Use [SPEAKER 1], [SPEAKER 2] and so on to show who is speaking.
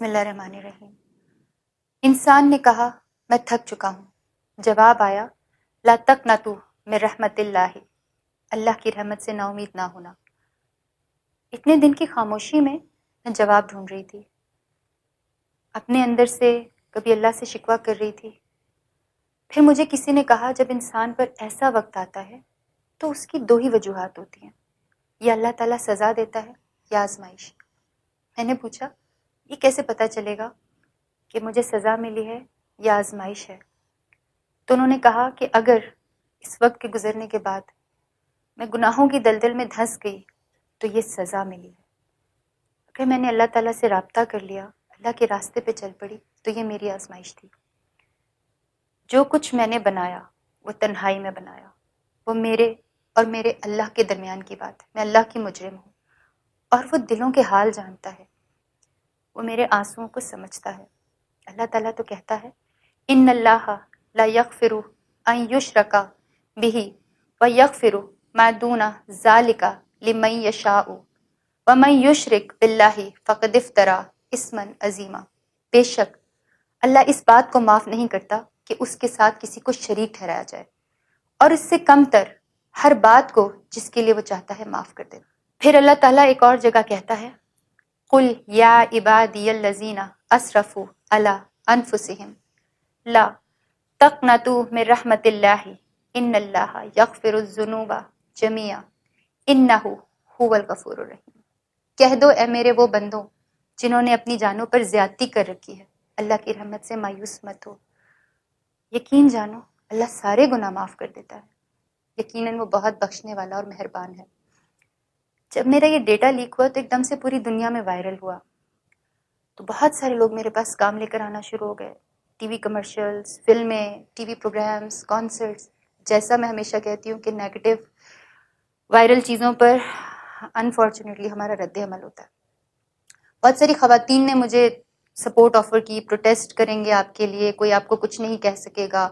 [SPEAKER 1] بسم اللہ الرحمن الرحیم۔ انسان نے کہا میں تھک چکا ہوں۔ جواب آیا لا تقنطوا من رحمت اللہ، اللہ کی رحمت سے نا امید نہ ہونا۔ اتنے دن کی خاموشی میں جواب ڈھونڈ رہی تھی، اپنے اندر سے کبھی اللہ سے شکوہ کر رہی تھی۔ پھر مجھے کسی نے کہا جب انسان پر ایسا وقت آتا ہے تو اس کی دو ہی وجوہات ہوتی ہیں، یا اللہ تعالیٰ سزا دیتا ہے یا آزمائش۔ میں نے پوچھا یہ کیسے پتہ چلے گا کہ مجھے سزا ملی ہے یا آزمائش ہے؟ تو انہوں نے کہا کہ اگر اس وقت کے گزرنے کے بعد میں گناہوں کی دلدل میں دھنس گئی تو یہ سزا ملی ہے، اگر میں نے اللہ تعالیٰ سے رابطہ کر لیا، اللہ کے راستے پہ چل پڑی تو یہ میری آزمائش تھی۔ جو کچھ میں نے بنایا وہ تنہائی میں بنایا، وہ میرے اور میرے اللہ کے درمیان کی بات ہے، میں اللہ کی مجرم ہوں، اور وہ دلوں کے حال جانتا ہے، وہ میرے آنسوؤں کو سمجھتا ہے۔ اللہ تعالیٰ تو کہتا ہے ان اللہ لا یغفر ان یشرک بہ ویغفر ما دون ذلک لمن یشاء ومن یشرک باللہ فقد افتری اثما عظیما۔ بے شک اللہ اس بات کو معاف نہیں کرتا کہ اس کے ساتھ کسی کو شریک ٹھہرایا جائے، اور اس سے کم تر ہر بات کو جس کے لیے وہ چاہتا ہے معاف کر دیتا۔ پھر اللہ تعالیٰ ایک اور جگہ کہتا ہے قل یا عبادی الذین اسرفوا علی انفسہم لا تقنطوا من رحمت اللہ ان اللہ یغفر الذنوب جميعا انہ هو الغفور الرحیم۔ کہہ دو اے میرے وہ بندوں جنہوں نے اپنی جانوں پر زیادتی کر رکھی ہے، اللہ کی رحمت سے مایوس مت ہو، یقین جانو اللہ سارے گناہ معاف کر دیتا ہے، یقیناً وہ بہت بخشنے والا اور مہربان ہے۔ جب میرا یہ ڈیٹا لیک ہوا تو ایک دم سے پوری دنیا میں وائرل ہوا، تو بہت سارے لوگ میرے پاس کام لے کر آنا شروع ہو گئے، ٹی وی کمرشلز، فلمیں، ٹی وی پروگرامز، کانسرٹس۔ جیسا میں ہمیشہ کہتی ہوں کہ نیگیٹو وائرل چیزوں پر انفارچونیٹلی ہمارا رد عمل ہوتا ہے۔ بہت ساری خواتین نے مجھے سپورٹ آفر کی، پروٹیسٹ کریں گے آپ کے لیے، کوئی آپ کو کچھ نہیں کہہ سکے گا،